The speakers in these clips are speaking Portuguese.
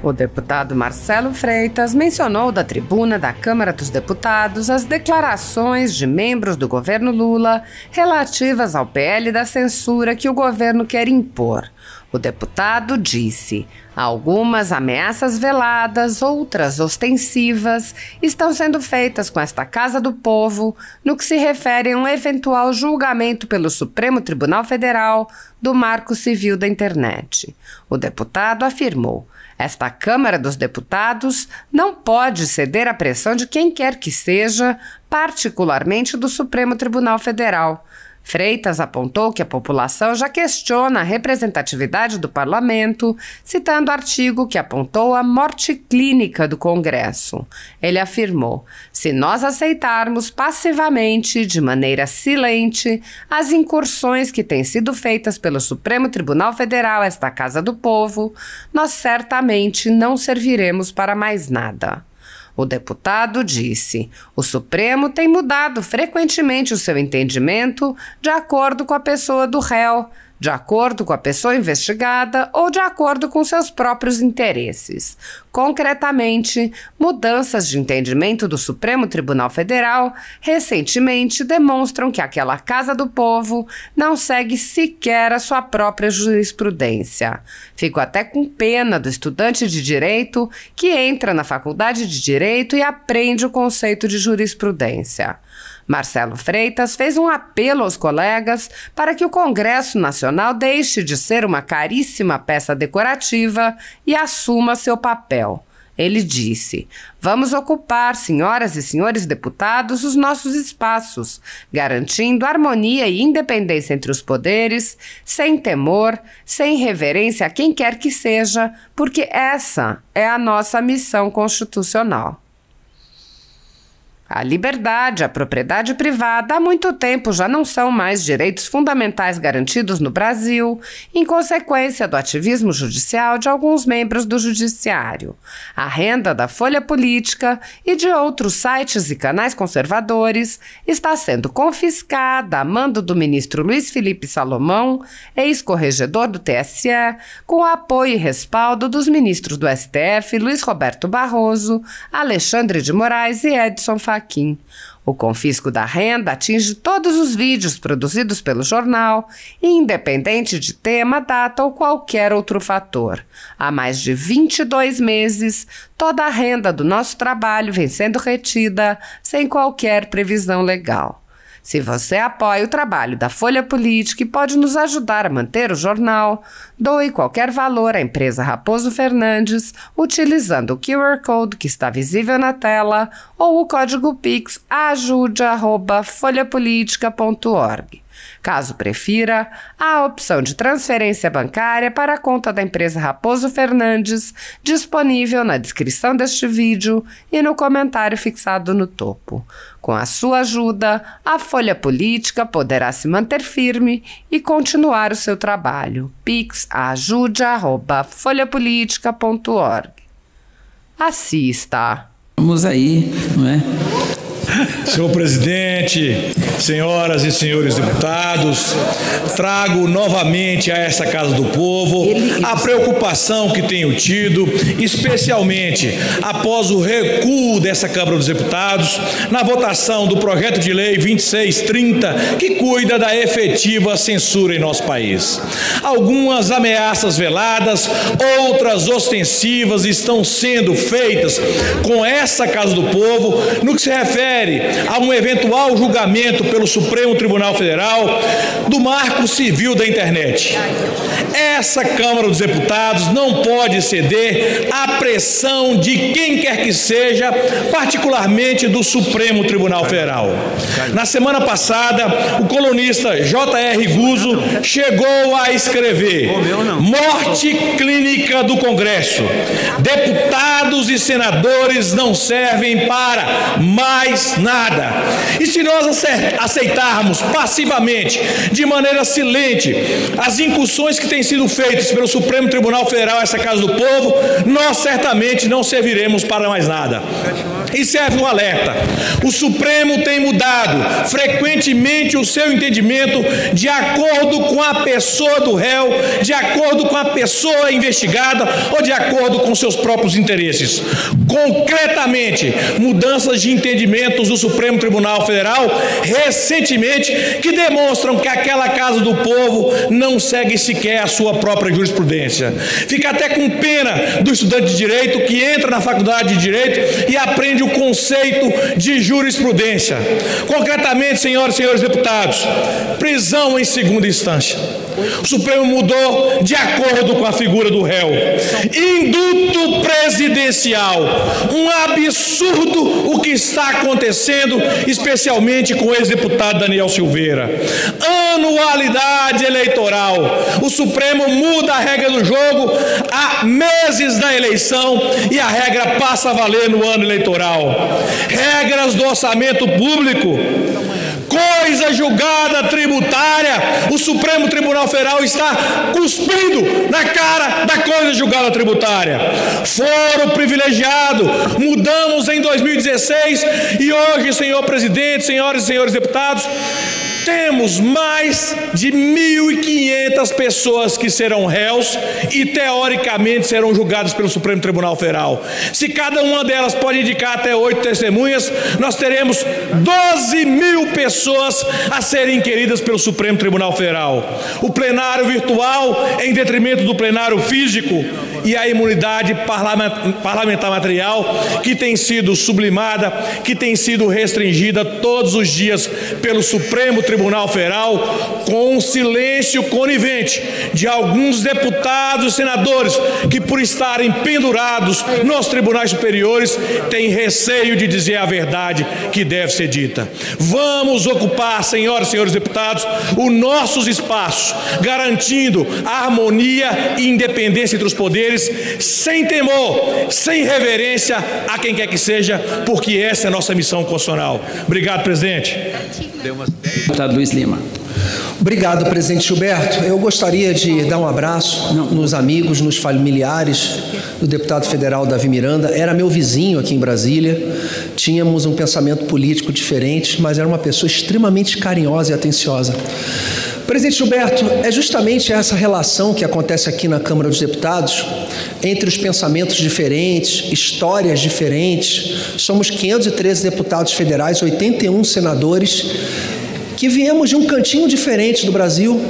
O deputado Marcelo Freitas mencionou da tribuna da Câmara dos Deputados as declarações de membros do governo Lula relativas ao PL da censura que o governo quer impor. O deputado disse: algumas ameaças veladas, outras ostensivas, estão sendo feitas com esta Casa do Povo no que se refere a um eventual julgamento pelo Supremo Tribunal Federal do Marco Civil da Internet. O deputado afirmou: esta Câmara dos Deputados não pode ceder à pressão de quem quer que seja, particularmente do Supremo Tribunal Federal. Freitas apontou que a população já questiona a representatividade do parlamento, citando artigo que apontou a morte clínica do Congresso. Ele afirmou: se nós aceitarmos passivamente, de maneira silente, as incursões que têm sido feitas pelo Supremo Tribunal Federal a esta Casa do Povo, nós certamente não serviremos para mais nada. O deputado disse: o Supremo tem mudado frequentemente o seu entendimento de acordo com a pessoa do réu, de acordo com a pessoa investigada ou de acordo com seus próprios interesses. Concretamente, mudanças de entendimento do Supremo Tribunal Federal recentemente demonstram que aquela Casa do Povo não segue sequer a sua própria jurisprudência. Fico até com pena do estudante de Direito que entra na faculdade de Direito e aprende o conceito de jurisprudência. Marcelo Freitas fez um apelo aos colegas para que o Congresso Nacional deixe de ser uma caríssima peça decorativa e assuma seu papel. Ele disse: vamos ocupar, senhoras e senhores deputados, os nossos espaços, garantindo harmonia e independência entre os poderes, sem temor, sem reverência a quem quer que seja, porque essa é a nossa missão constitucional. A liberdade e a propriedade privada há muito tempo já não são mais direitos fundamentais garantidos no Brasil, em consequência do ativismo judicial de alguns membros do Judiciário. A renda da Folha Política e de outros sites e canais conservadores está sendo confiscada a mando do ministro Luiz Felipe Salomão, ex-corregedor do TSE, com o apoio e respaldo dos ministros do STF Luiz Roberto Barroso, Alexandre de Moraes e Edson Fachin. O confisco da renda atinge todos os vídeos produzidos pelo jornal, independente de tema, data ou qualquer outro fator. Há mais de 22 meses, toda a renda do nosso trabalho vem sendo retida sem qualquer previsão legal. Se você apoia o trabalho da Folha Política e pode nos ajudar a manter o jornal, doe qualquer valor à empresa Raposo Fernandes utilizando o QR Code que está visível na tela ou o código Pix ajude@folhapolitica.org. Caso prefira, há a opção de transferência bancária para a conta da empresa Raposo Fernandes, disponível na descrição deste vídeo e no comentário fixado no topo. Com a sua ajuda, a Folha Política poderá se manter firme e continuar o seu trabalho. Pix ajude@folhapolitica.org. Assista. Vamos aí, não é? Senhor presidente, senhoras e senhores deputados, trago novamente a esta Casa do Povo a preocupação que tenho tido, especialmente após o recuo dessa Câmara dos Deputados na votação do projeto de lei 2630, que cuida da efetiva censura em nosso país. Algumas ameaças veladas, outras ostensivas estão sendo feitas com essa Casa do Povo no que se refere a um eventual julgamento pelo Supremo Tribunal Federal do Marco Civil da Internet. Essa Câmara dos Deputados não pode ceder à pressão de quem quer que seja, particularmente do Supremo Tribunal Federal. Na semana passada, o colunista J.R. Guzzo chegou a escrever: morte clínica do Congresso. Deputados e senadores não servem para mais mais nada. E se nós aceitarmos passivamente, de maneira silente, as incursões que têm sido feitas pelo Supremo Tribunal Federal a essa Casa do Povo, nós certamente não serviremos para mais nada. E serve um alerta: o Supremo tem mudado frequentemente o seu entendimento de acordo com a pessoa do réu, de acordo com a pessoa investigada ou de acordo com seus próprios interesses. Concretamente, mudanças de entendimentos do Supremo Tribunal Federal recentemente que demonstram que aquela Casa do Povo não segue sequer a sua própria jurisprudência. Fica até com pena do estudante de Direito que entra na faculdade de Direito e aprende o conceito de jurisprudência. Concretamente, senhoras e senhores deputados, prisão em segunda instância. O Supremo mudou de acordo com a figura do réu. Indulto presidencial. Um absurdo o que está acontecendo, especialmente com o ex-deputado Daniel Silveira. Anualidade eleitoral. O Supremo muda a regra do jogo há meses da eleição e a regra passa a valer no ano eleitoral. Regras do orçamento público. Coisa julgada tributária. O Supremo Tribunal Federal está cuspindo na cara da coisa julgada tributária. Foro privilegiado. Mudamos em 2016 e hoje, senhor presidente, senhoras e senhores deputados, temos mais de 1.500 pessoas que serão réus e, teoricamente, serão julgadas pelo Supremo Tribunal Federal. Se cada uma delas pode indicar até 8 testemunhas, nós teremos 12.000 pessoas a serem inquiridas pelo Supremo Tribunal Federal. O plenário virtual em detrimento do plenário físico e a imunidade parlamentar material que tem sido sublimada, que tem sido restringida todos os dias pelo Supremo Tribunal Federal, com um silêncio conivente de alguns deputados e senadores que, por estarem pendurados nos tribunais superiores, têm receio de dizer a verdade que deve ser dita. Vamos ocupar, senhoras e senhores deputados, os nossos espaços, garantindo a harmonia e independência entre os poderes, sem temor, sem reverência a quem quer que seja, porque essa é a nossa missão constitucional. Obrigado, presidente. Deputado Luiz Lima. Obrigado, presidente Gilberto. Eu gostaria de dar um abraço nos amigos, nos familiares do deputado federal Davi Miranda. Era meu vizinho aqui em Brasília. Tínhamos um pensamento político diferente, mas era uma pessoa extremamente carinhosa e atenciosa. Presidente Gilberto, é justamente essa relação que acontece aqui na Câmara dos Deputados, entre os pensamentos diferentes, histórias diferentes. Somos 513 deputados federais, 81 senadores, que viemos de um cantinho diferente do Brasil,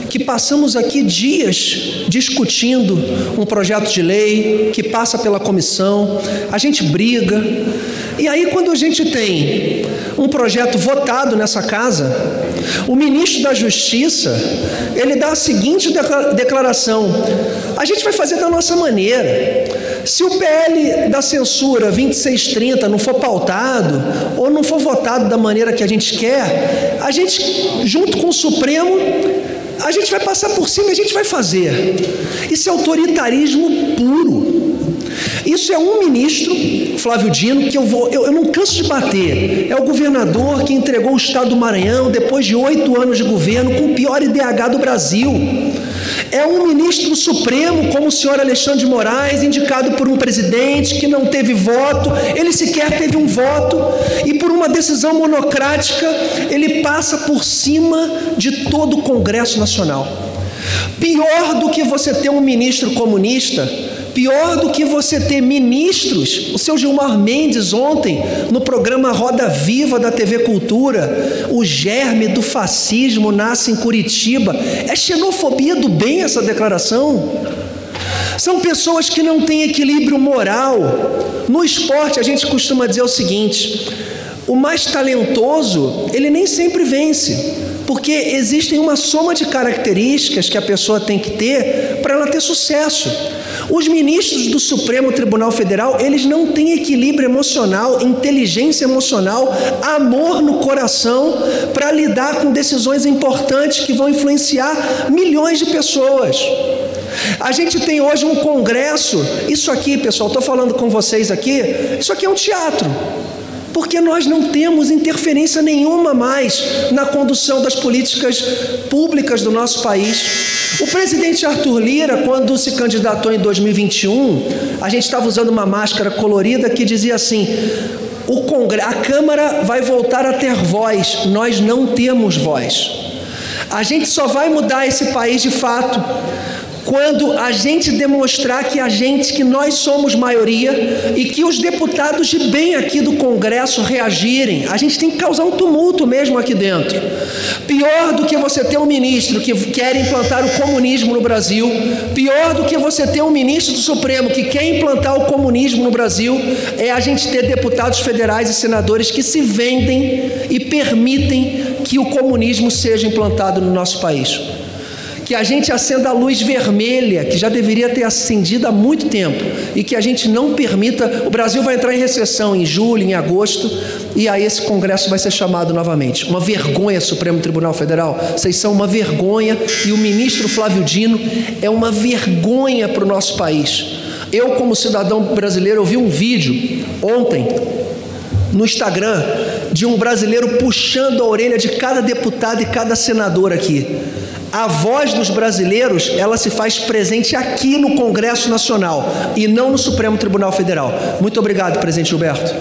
que passamos aqui dias discutindo um projeto de lei que passa pela comissão, a gente briga, e aí quando a gente tem um projeto votado nessa casa, o ministro da Justiça, ele dá a seguinte declaração: a gente vai fazer da nossa maneira. Se o PL da censura 2630 não for pautado ou não for votado da maneira que a gente quer, a gente, junto com o Supremo, a gente vai passar por cima e a gente vai fazer. Isso é autoritarismo puro. Isso é um ministro, Flávio Dino, que eu não canso de bater. É o governador que entregou o estado do Maranhão depois de 8 anos de governo com o pior IDH do Brasil. É um ministro do Supremo, como o senhor Alexandre de Moraes, indicado por um presidente que não teve voto, ele sequer teve um voto, e por uma decisão monocrática, ele passa por cima de todo o Congresso Nacional. Pior do que você ter um ministro comunista, pior do que você ter ministros, o seu Gilmar Mendes ontem, no programa Roda Viva da TV Cultura, o germe do fascismo nasce em Curitiba. É xenofobia do bem essa declaração? São pessoas que não têm equilíbrio moral. No esporte a gente costuma dizer o seguinte: o mais talentoso, ele nem sempre vence, porque existem uma soma de características que a pessoa tem que ter para ela ter sucesso. Os ministros do Supremo Tribunal Federal, eles não têm equilíbrio emocional, inteligência emocional, amor no coração para lidar com decisões importantes que vão influenciar milhões de pessoas. A gente tem hoje um congresso, isso aqui, pessoal, estou falando com vocês aqui, isso aqui é um teatro. porque nós não temos interferência nenhuma mais na condução das políticas públicas do nosso país. O presidente Arthur Lira, quando se candidatou em 2021, a gente estava usando uma máscara colorida que dizia assim: a Câmara vai voltar a ter voz, nós não temos voz. A gente só vai mudar esse país de fato quando a gente demonstrar que nós somos maioria e que os deputados de bem aqui do Congresso reagirem. A gente tem que causar um tumulto mesmo aqui dentro. Pior do que você ter um ministro que quer implantar o comunismo no Brasil, pior do que você ter um ministro do Supremo que quer implantar o comunismo no Brasil, é a gente ter deputados federais e senadores que se vendem e permitem que o comunismo seja implantado no nosso país. Que a gente acenda a luz vermelha, que já deveria ter acendido há muito tempo, e que a gente não permita. O Brasil vai entrar em recessão em julho, em agosto, e aí esse Congresso vai ser chamado novamente. Uma vergonha, Supremo Tribunal Federal. Vocês são uma vergonha, e o ministro Flávio Dino é uma vergonha para o nosso país. Eu, como cidadão brasileiro, eu vi um vídeo ontem no Instagram de um brasileiro puxando a orelha de cada deputado e cada senador aqui. A voz dos brasileiros, ela se faz presente aqui no Congresso Nacional e não no Supremo Tribunal Federal. Muito obrigado, presidente Gilberto.